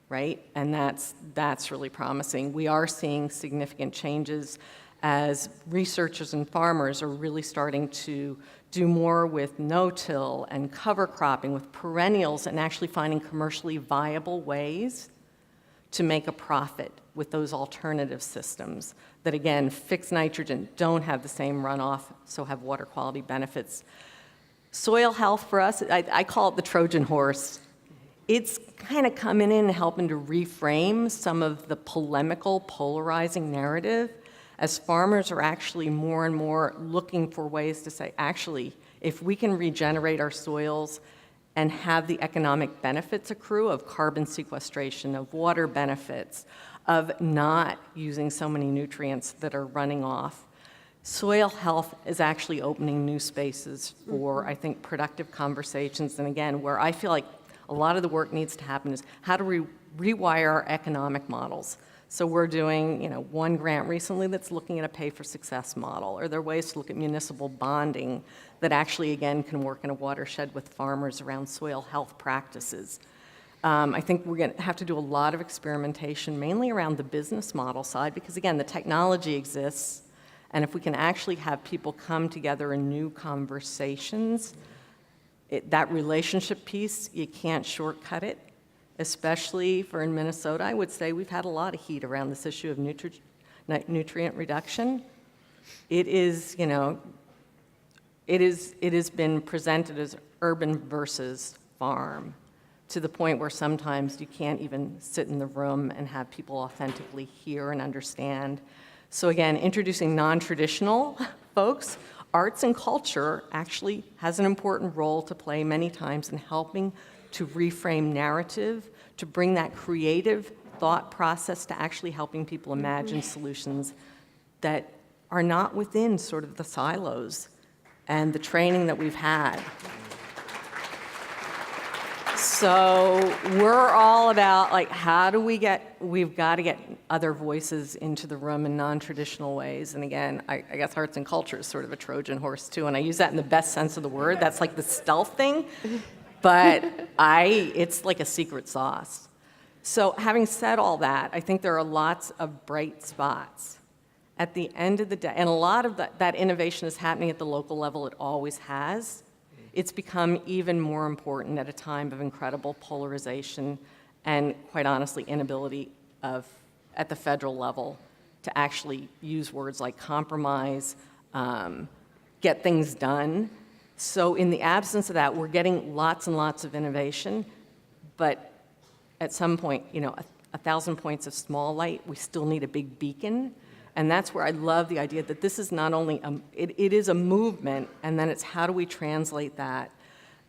Right? And that's really promising. We are seeing significant changes as researchers and farmers are really starting to do more with no-till and cover cropping with perennials, and actually finding commercially viable ways to make a profit with those alternative systems that, again, fix nitrogen, don't have the same runoff, so have water quality benefits. Soil health for us, I call it the Trojan horse. It's kind of coming in and helping to reframe some of the polemical, polarizing narrative, as farmers are actually more and more looking for ways to say, actually, if we can regenerate our soils and have the economic benefits accrue of carbon sequestration, of water benefits, of not using so many nutrients that are running off, soil health is actually opening new spaces for, I think, productive conversations. And again, where I feel like a lot of the work needs to happen is how do we rewire our economic models? So we're doing, one grant recently that's looking at a pay-for-success model. Are there ways to look at municipal bonding that actually, again, can work in a watershed with farmers around soil health practices? I think we're going to have to do a lot of experimentation, mainly around the business model side, because, again, the technology exists, and if we can actually have people come together in new conversations, that relationship piece, you can't shortcut it. Especially for in Minnesota, I would say we've had a lot of heat around this issue of nutrient reduction. It is, it has been presented as urban versus farm, to the point where sometimes you can't even sit in the room and have people authentically hear and understand. So again, introducing non-traditional folks, arts and culture actually has an important role to play many times in helping to reframe narrative, to bring that creative thought process to actually helping people imagine solutions that are not within sort of the silos and the training that we've had. So we're all about, like, we've got to get other voices into the room in non-traditional ways. And again, I guess arts and culture is sort of a Trojan horse too, and I use that in the best sense of the word. That's like the stealth thing, but it's like a secret sauce. So having said all that, I think there are lots of bright spots. At the end of the day, and a lot of that innovation is happening at the local level, it always has. It's become even more important at a time of incredible polarization and, quite honestly, inability at the federal level to actually use words like compromise, get things done. So in the absence of that, we're getting lots and lots of innovation, but at some point, 1,000 points of small light, we still need a big beacon. And that's where I love the idea that this is not only, it is a movement, and then it's how do we translate that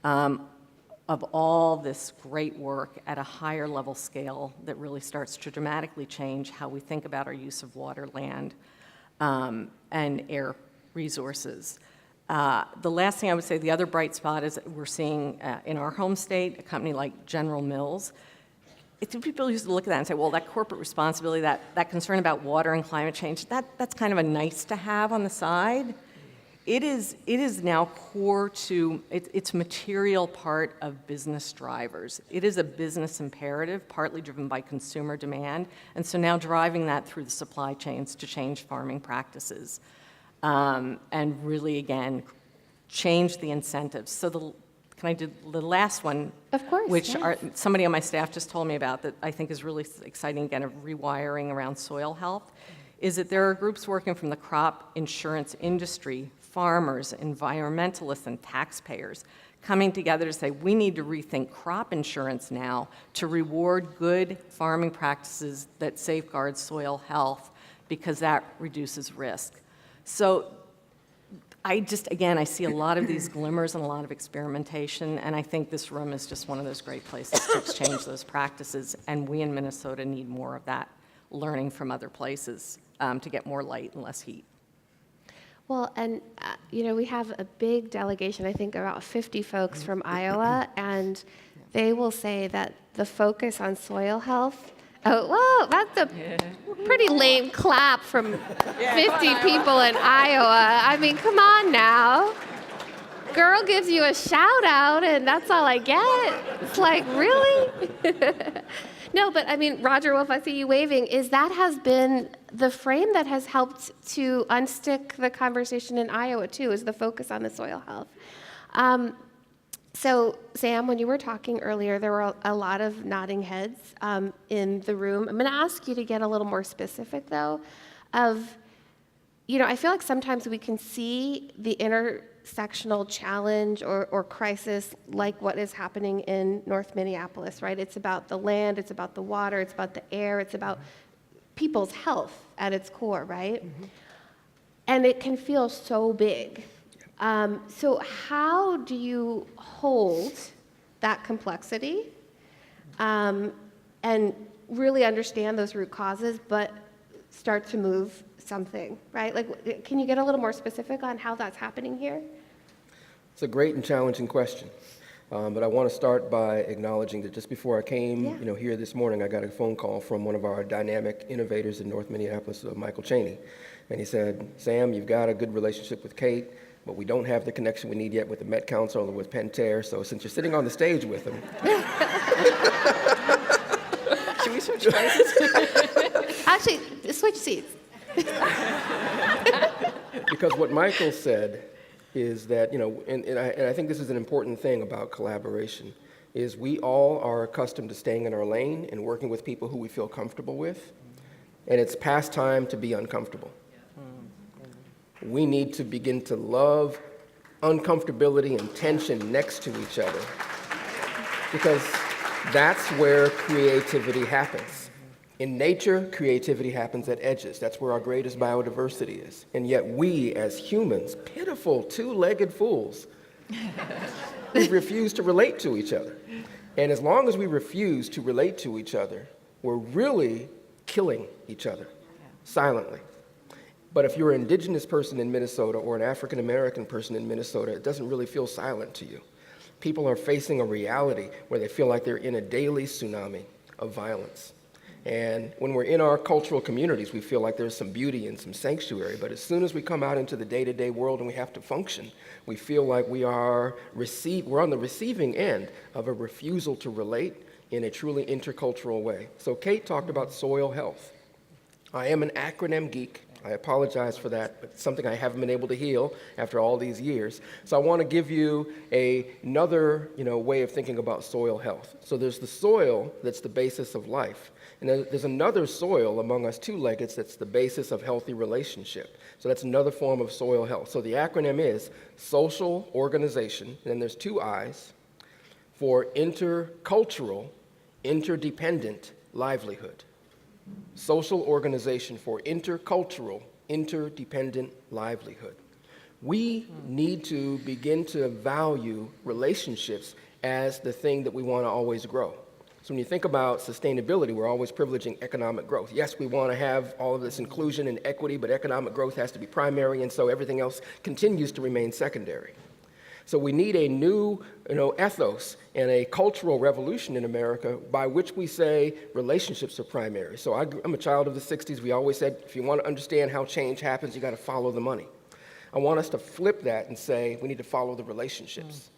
of all this great work at a higher level scale that really starts to dramatically change how we think about our use of water, land, and air resources. The last thing I would say, the other bright spot is that we're seeing in our home state, a company like General Mills. People used to look at that and say, well, that corporate responsibility, that concern about water and climate change, that's kind of a nice to have on the side. It is now core to, it's a material part of business drivers. It is a business imperative, partly driven by consumer demand, and so now driving that through the supply chains to change farming practices. And really, again, change the incentives. So can I do the last one? Of course, Which yes. Somebody on my staff just told me about that I think is really exciting, again, of rewiring around soil health, is that there are groups working from the crop insurance industry, farmers, environmentalists, and taxpayers coming together to say we need to rethink crop insurance now to reward good farming practices that safeguard soil health because that reduces risk. So I see a lot of these glimmers and a lot of experimentation, and I think this room is just one of those great places to exchange those practices, and we in Minnesota need more of that learning from other places to get more light and less heat. Well, and we have a big delegation, I think about 50 folks from Iowa, and they will say that the focus on soil health, that's a pretty lame clap from 50 people in Iowa. I mean, come on now. Girl gives you a shout out, and that's all I get. It's like, really? No, but I mean, Roger Wolf, I see you waving. That has been the frame that has helped to unstick the conversation in Iowa, too, is the focus on the soil health. So, Sam, when you were talking earlier, there were a lot of nodding heads in the room. I'm going to ask you to get a little more specific, though, of, I feel like sometimes we can see the intersectional challenge or crisis like what is happening in North Minneapolis, right? It's about the land, it's about the water, it's about the air, it's about people's health at its core, right? Mm-hmm. And it can feel so big. So how do you hold that complexity and really understand those root causes, but start to move something, right? Like, can you get a little more specific on how that's happening here? It's a great and challenging question. But I want to start by acknowledging that just before I came here this morning, I got a phone call from one of our dynamic innovators in North Minneapolis, Michael Cheney. And he said, Sam, you've got a good relationship with Kate, but we don't have the connection we need yet with the Met Council or with Pentair, so since you're sitting on the stage with them... Should we switch places? Actually, switch seats. Because what Michael said is that, and I think this is an important thing about collaboration, is we all are accustomed to staying in our lane and working with people who we feel comfortable with, and it's past time to be uncomfortable. We need to begin to love uncomfortability and tension next to each other, because that's where creativity happens. In nature, creativity happens at edges. That's where our greatest biodiversity is. And yet we, as humans, pitiful two-legged fools, we refuse to relate to each other. And as long as we refuse to relate to each other, we're really killing each other silently. But if you're an indigenous person in Minnesota or an African American person in Minnesota, it doesn't really feel silent to you. People are facing a reality where they feel like they're in a daily tsunami of violence. And when we're in our cultural communities, we feel like there's some beauty and some sanctuary. But as soon as we come out into the day-to-day world and we have to function, we feel like we're on the receiving end of a refusal to relate in a truly intercultural way. So Kate talked about soil health. I am an acronym geek. I apologize for that, but it's something I haven't been able to heal after all these years. So I want to give you another way of thinking about soil health. So there's the soil that's the basis of life. And there's another soil among us two-leggeds that's the basis of healthy relationship. So that's another form of soil health. So the acronym is social organization, and then there's two I's, for intercultural, interdependent livelihood. Social organization for intercultural, interdependent livelihood. We need to begin to value relationships as the thing that we want to always grow. So when you think about sustainability, we're always privileging economic growth. Yes, we want to have all of this inclusion and equity, but economic growth has to be primary, and so everything else continues to remain secondary. So we need a new ethos and a cultural revolution in America by which we say relationships are primary. So I'm a child of the 60s. We always said, if you want to understand how change happens, you got to follow the money. I want us to flip that and say we need to follow the relationships.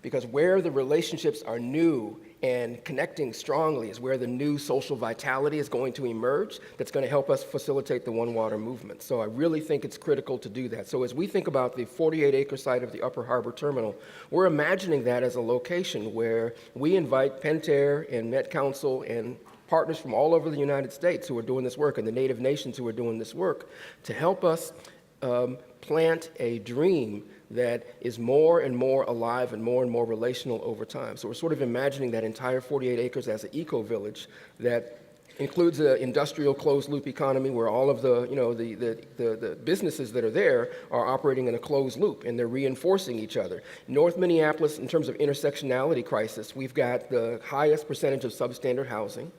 Because where the relationships are new and connecting strongly is where the new social vitality is going to emerge that's going to help us facilitate the One Water movement. So I really think it's critical to do that. So as we think about the 48-acre site of the Upper Harbor Terminal, we're imagining that as a location where we invite Pentair and Met Council and partners from all over the United States who are doing this work and the Native nations who are doing this work to help us plant a dream that is more and more alive and more relational over time. So we're sort of imagining that entire 48 acres as an eco-village that includes an industrial closed-loop economy where all of the businesses that are there are operating in a closed loop, and they're reinforcing each other. North Minneapolis, in terms of intersectionality crisis, we've got the highest percentage of substandard housing,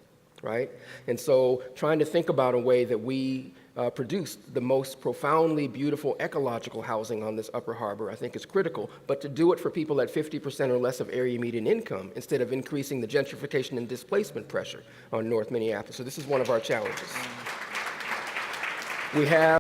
right? And so trying to think about a way that we produce the most profoundly beautiful ecological housing on this Upper Harbor, I think is critical, but to do it for people at 50% or less of area median income instead of increasing the gentrification and displacement pressure on North Minneapolis. So this is one of our challenges. We have